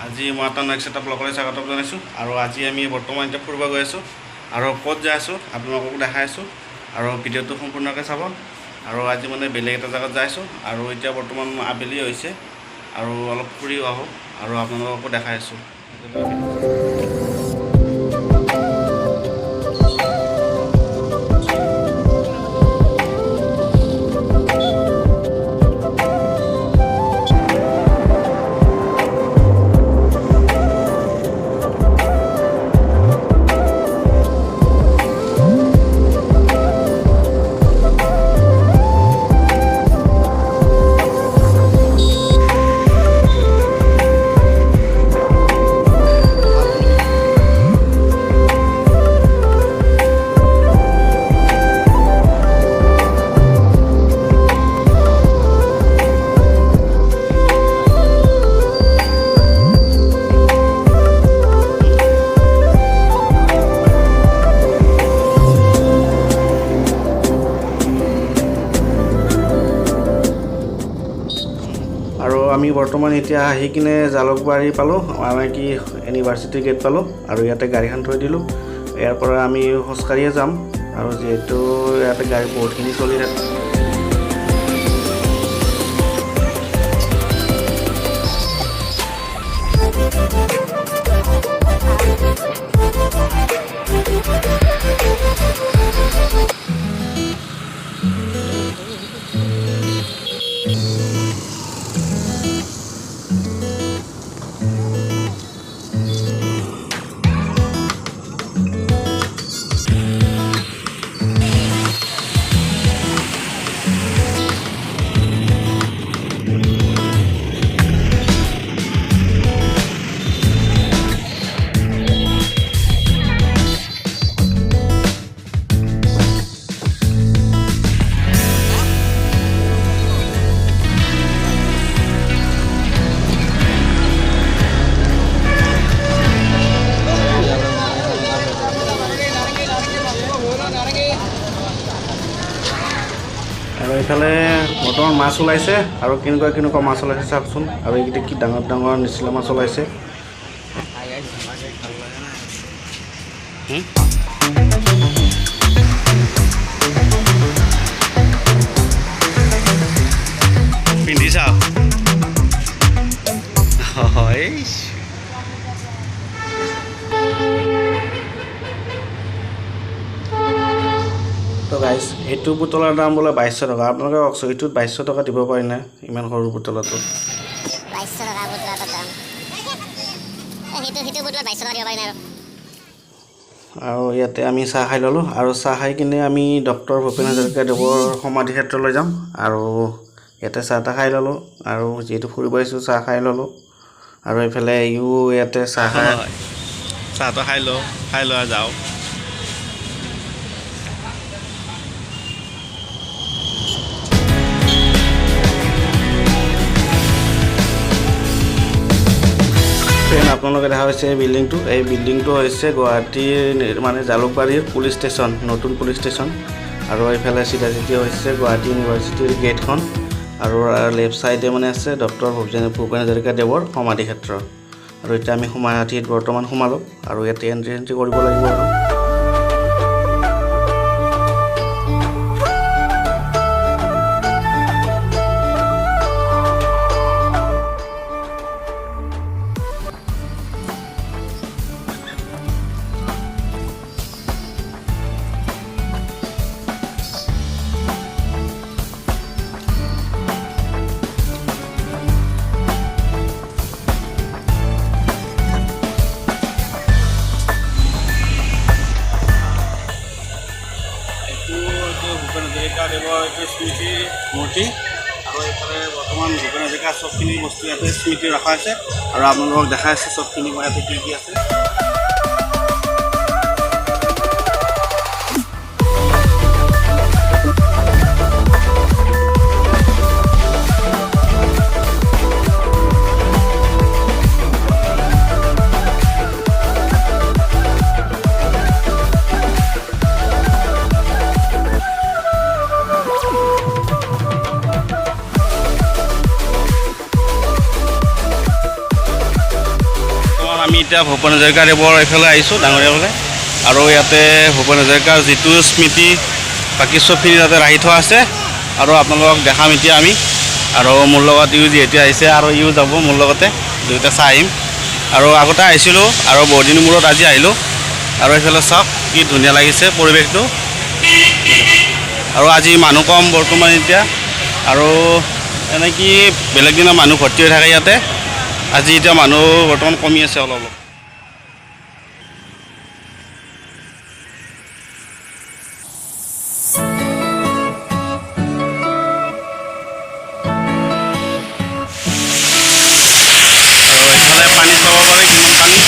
আজি মই এটা নেক্সট এটা ব্লগলৈ স্বাগতম জনাইছোঁ আৰু আজি আমি বৰ্তমান এতিয়া ফুৰিব গৈ আছোঁ আৰু ক'ত যাই আছোঁ আপোনালোকক দেখাই আছোঁ আৰু ভিডিঅ'টো সম্পূৰ্ণকৈ চাব আৰু আজি মানে বেলেগ এটা জেগাত যাই আছোঁ আৰু এতিয়া বৰ্তমান আবেলি হৈছে আৰু অলপ ফুৰি আহোঁ আৰু আপোনালোককো দেখাই আছোঁ। আৰু আমি বৰ্তমান এতিয়া আহি কিনে জালুকবাৰী পালোঁ, মানে কি ইউনিভাৰ্চিটি গেট পালোঁ আৰু ইয়াতে গাড়ীখন থৈ দিলোঁ। ইয়াৰ পৰা আমি খোজকাঢ়িয়ে যাম আৰু যিহেতু ইয়াতে গাড়ী বহুতখিনি চলি থাকে। আৰু এইফালে বৰ্তমান মাছ ওলাইছে আৰু কেনেকুৱা মাছ ওলাইছে চাওকচোন। আৰু এইকেইটা কি ডাঙৰ ডাঙৰ নিচিলা মাছ ওলাইছে। পিন্ধিছা হয় তো গাইজ, এইটো পুতলাৰ দাম বোলে 2200 টকা। আপোনালোকে কওকচোন, এইটোত 2200 টকা দিব পাৰি না? ইমান সৰু পুতলাটো 2200 টকা পুতলাটোৰ দাম। সেইটো পুতলা 2200 টকা দিব পাৰি না? আৰু ইয়াতে আমি চাহ খাই ল'লোঁ আৰু চাহ খাই কিনে আমি ডক্টৰ ভূপেন হাজৰিকাদেৱৰ সমাধি ক্ষেত্ৰলৈ যাম আৰু ইয়াতে চাহ তাহ খাই ল'লোঁ আৰু যিহেতু ফুৰিব আহিছোঁ চাহ খাই ল'লোঁ আৰু এইফালে ইয়াতে চাহটো খাই লোৱা যাওঁ। আপোনালোকে দেখা হৈছে বিল্ডিংটো। এই বিল্ডিংটো হৈছে গুৱাহাটীৰ মানে জালুকবাৰীৰ পুলিচ ষ্টেচন, নতুন পুলিচ ষ্টেচন। আৰু এইফালে চিধা চিধি হৈছে গুৱাহাটী ইউনিভাৰ্চিটিৰ গেটখন আৰু লেফ্ট ছাইডে মানে আছে ডক্টৰ ভূপেন হাজৰিকাদেৱৰ সমাধি ক্ষেত্ৰ। আৰু এতিয়া আমি সমাধিত বৰ্তমান সোমালোঁ আৰু ইয়াতে এণ্ট্ৰি কৰিব লাগিব আৰু। ভূপেন হাজৰিকাদেৱৰ এইটো স্মৃতি মূৰ্তি আৰু এইফালে বৰ্তমান ভূপেন হাজৰিকাৰ চবখিনি বস্তু ইয়াতে স্মৃতি ৰখা হৈছে আৰু আপোনালোকক দেখাই আছে চবখিনি ইয়াতে কি কি আছে। এতিয়া ভূপেন হাজৰিকাদেৱৰ এইফালে আহিছোঁ ডাঙৰীয়া ফালে আৰু ইয়াতে ভূপেন হাজৰিকাৰ যিটো স্মৃতি বাকী চবখিনি তাতে ৰাখি থোৱা আছে আৰু আপোনালোকক দেখাম এতিয়া আমি আৰু মোৰ লগত ইও যিহেতু আহিছে আৰু ইও যাব মোৰ লগতে দুয়োটা চাই আহিম আৰু আগতে আহিছিলোঁ আৰু বহুদিনৰ মূৰত আজি আহিলোঁ আৰু এইফালে চাওক কি ধুনীয়া লাগিছে পৰিৱেশটো আৰু আজি মানুহ কম বৰ্তমান এতিয়া আৰু এনেকৈ বেলেগ দিনা মানুহ ভৰ্তি হৈ থাকে ইয়াতে আজি এতিয়া মানুহ বৰ্তমান কমি আছে অলপ অলপ পানী চাব পাৰে কিমান পানী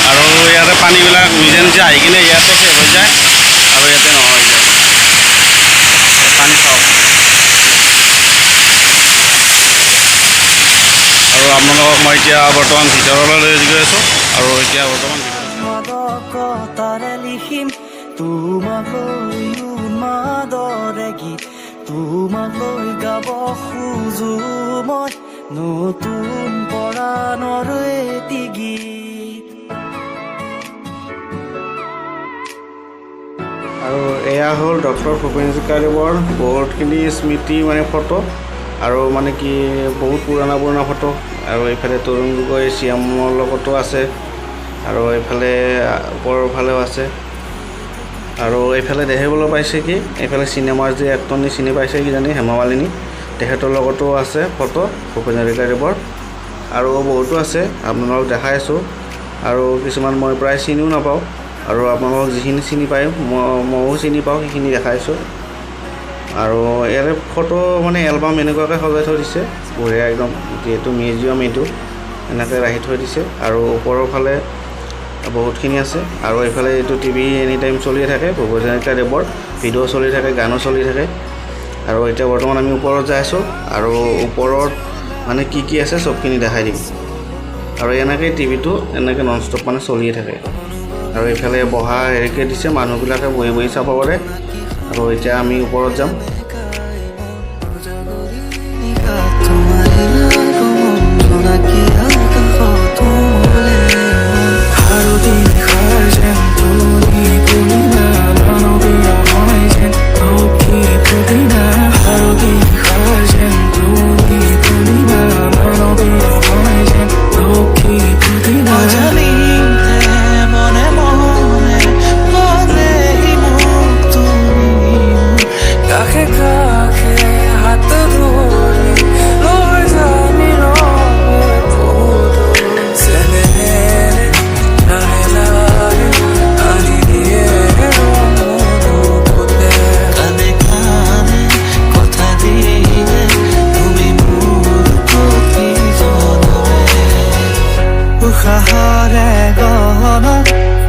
আৰু ইয়াতে পানীবিলাক নিজে নিজে আহি কিনে ইয়াতে শেষ হৈ যায় আৰু ইয়াতে নহয় যায় পানী চাওক আৰু আপোনালোকক মই এতিয়া বৰ্তমান ভিতৰলৈ লৈ গৈ আছোঁ আৰু এতিয়া বৰ্তমান তোমালৈ গাব খোজো মই নতুন পৰাণৰ এটি গীত আৰু এয়া হ'ল ডক্টৰ ভূপেন হাজৰিকাদেৱৰ বহুতখিনি স্মৃতি মানে ফটো আৰু মানে কি বহুত পুৰণা ফটো আৰু এইফালে তৰুণ গগৈ চিএমৰ লগতো আছে আৰু এইফালে ওপৰৰ ফালেও আছে আৰু এইফালে দেখিবলৈ পাইছে কি এইফালে চিনেমাৰ যি এক্টৰনি চিনি পাইছে কিজানি হেমা মালিনী তেখেতৰ লগতো আছে ফটো ভূপেন হাজৰিকাদেৱৰ আৰু বহুতো আছে আপোনালোকক দেখাই আছোঁ আৰু কিছুমান মই প্ৰায় চিনিও নাপাওঁ আৰু আপোনালোকক যিখিনি চিনি পায় ময়ো চিনি পাওঁ সেইখিনি দেখাইছোঁ আৰু ইয়াৰে ফটো মানে এলবাম এনেকুৱাকৈ সজাই থৈ দিছে বঢ়িয়া একদম যিহেতু মিউজিয়াম এইটো এনেকৈ ৰাখি থৈ দিছে আৰু ওপৰৰ ফালে বহুতখিনি আছে আৰু এইফালে এইটো টিভি এনি টাইম চলিয়ে থাকে ভূপেন হাজৰিকাদেৱৰ ভিডিঅ' চলি থাকে গানো চলি থাকে আৰু এতিয়া বৰ্তমান আমি ওপৰত যাই আছোঁ আৰু ওপৰত মানে কি আছে চবখিনি দেখাই দিম আৰু এনেকৈ টিভিটো এনেকৈ নন ষ্টপ মানে চলিয়ে থাকে আৰু এইফালে বহা হেৰিকৈ দিছে মানুহবিলাকে বহি বহি চাব পাৰে আৰু এতিয়া আমি ওপৰত যাম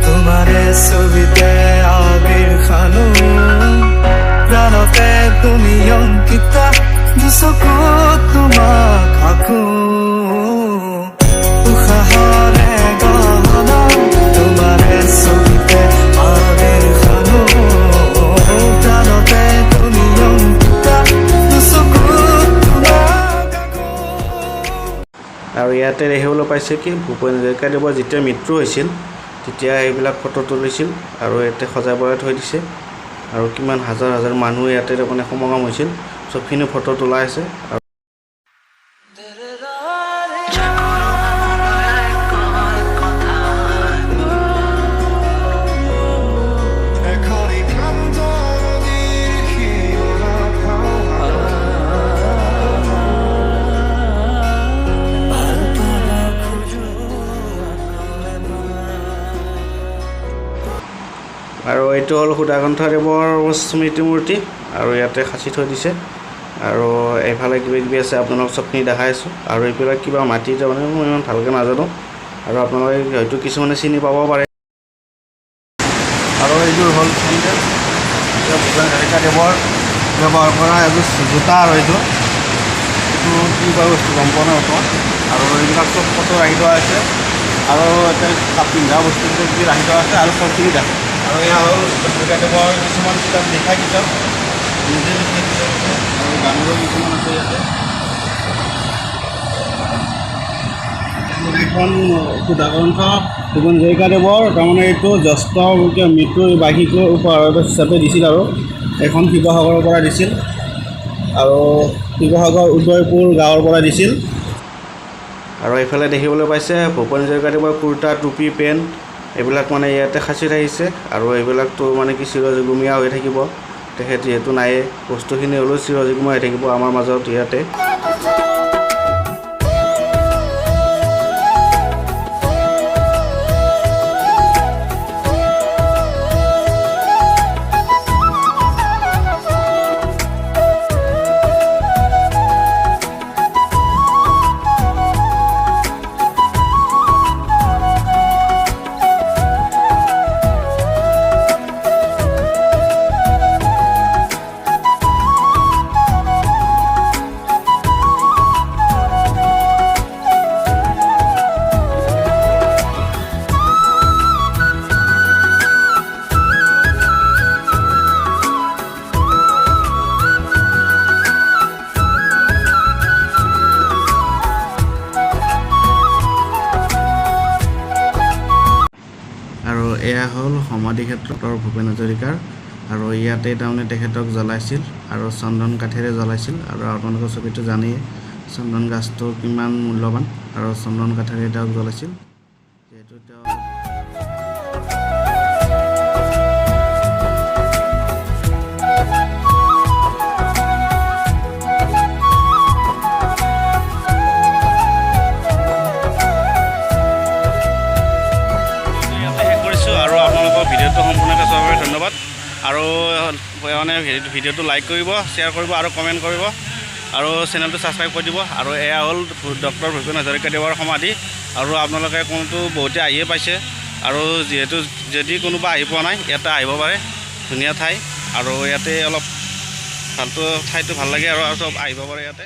তোমাৰে ছবিতে আবিৰ খানো প্ৰাণতে তুমি অঙ্কিতা দুচকুত তোমাক আঁকো উশাহৰে গহন তোমাৰে ছবিতে আবিৰ খানো প্ৰাণতে তুমি অঙ্কিতা দুচকুত তোমাক আঁকো আৰু ইয়াতে দেখিবলৈ পাইছে কি ভূপেন হাজৰিকাদেৱৰ যেতিয়া মৃত্যু হৈছিল তেতিয়া এইবিলাক ফটো তুলিছিল আৰু ইয়াতে সজাই পৰাই থৈ দিছে আৰু কিমান হাজাৰ হাজাৰ মানুহ ইয়াতে মানে সমাগম হৈছিল চবখিনি ফটো তোলা আছে আৰু আৰু এইটো হ'ল সুধাকণ্ঠদেৱৰ স্মৃতি মূৰ্তি আৰু ইয়াতে সাঁচি থৈ দিছে আৰু এইফালে কিবা আছে আপোনালোকক চবখিনি দেখাই আছোঁ আৰু এইবিলাক কিবা মাটি তাৰমানে মই ইমান ভালকৈ নাজানো আৰু আপোনালোকে হয়তো কিছুমানে চিনি পাব পাৰে আৰু এইযোৰ হ'ল চেণ্ডেল ভূপেন হাজৰিকাদেৱৰ ব্যৱহাৰ কৰা এযোৰ জোতা আৰু এইটো কি বাৰু বস্তু গম পোৱা নাই অকণমান আৰু এইবিলাক চব ফটো ৰাখি থোৱা আছে আৰু এতিয়া পিন্ধা বস্তু কিবা ৰাখি থোৱা আছে আৰু চবখিনি দেখে আৰু এয়া হ'ল হাজৰিকাদেৱৰ কিছুমান কিতাপ লিখা কিতাপ নিজে লিখি কিতাপ আৰু গানৰো কিছুমান আছে ইয়াতে এখন সুধাগ্ৰন্থ ভূপেন হাজৰিকাদেৱৰ তাৰমানে এইটো জ্যেষ্ঠ মৃত্যুৰ বাৰ্ষিক উপহাৰ হিচাপে দিছিল আৰু এখন শিৱসাগৰৰ পৰা দিছিল আৰু শিৱসাগৰ উদয়পুৰ গাঁৱৰ পৰা দিছিল। আৰু এইফালে দেখিবলৈ পাইছে ভূপেন হাজৰিকাদেৱৰ কুৰ্তা টুপি পেণ্ট এইবিলাক মানে ইয়াতে সাঁচি থাকিছে আৰু এইবিলাকতো মানে কি চিৰযুগমীয়া হৈ থাকিব। তেখেত যিহেতু নায়ে বস্তুখিনি হ'লেও চিৰযুগমীয়া হৈ থাকিব আমাৰ মাজত ইয়াতে। আৰু এয়া হ'ল সমাধিক্ষেত্ৰৰ ভূপেন হাজৰিকাৰ আৰু ইয়াতে তাৰমানে তেখেতক জ্বলাইছিল আৰু চন্দন কাঠেৰে জ্বলাইছিল। আৰু আপোনালোকৰ ছবিটো জানেই চন্দন গাছটো কিমান মূল্যৱান আৰু চন্দন কাঠেৰে তেওঁক জ্বলাইছিল। যিহেতু তেওঁ আৰু আপোনালোকৰ ভিডিঅ'টো সম্পূৰ্ণকৈ চোৱাৰ বাবে ধন্যবাদ। আৰু মানে ভিডিঅ'টো লাইক কৰিব, শ্বেয়াৰ কৰিব আৰু কমেণ্ট কৰিব আৰু চেনেলটো ছাবস্ক্ৰাইব কৰি দিব। আৰু এয়া হ'ল ডক্টৰ ভূপেন হাজৰিকাদেৱৰ সমাধি। আৰু আপোনালোকে কোনটো বহুতে আহিয়ে পাইছে আৰু যিহেতু যদি কোনোবা আহি পোৱা নাই ইয়াতে আহিব পাৰে, ধুনীয়া ঠাই আৰু ইয়াতে অলপ ঠাইটো ভাল লাগে আৰু চব আহিব পাৰে ইয়াতে।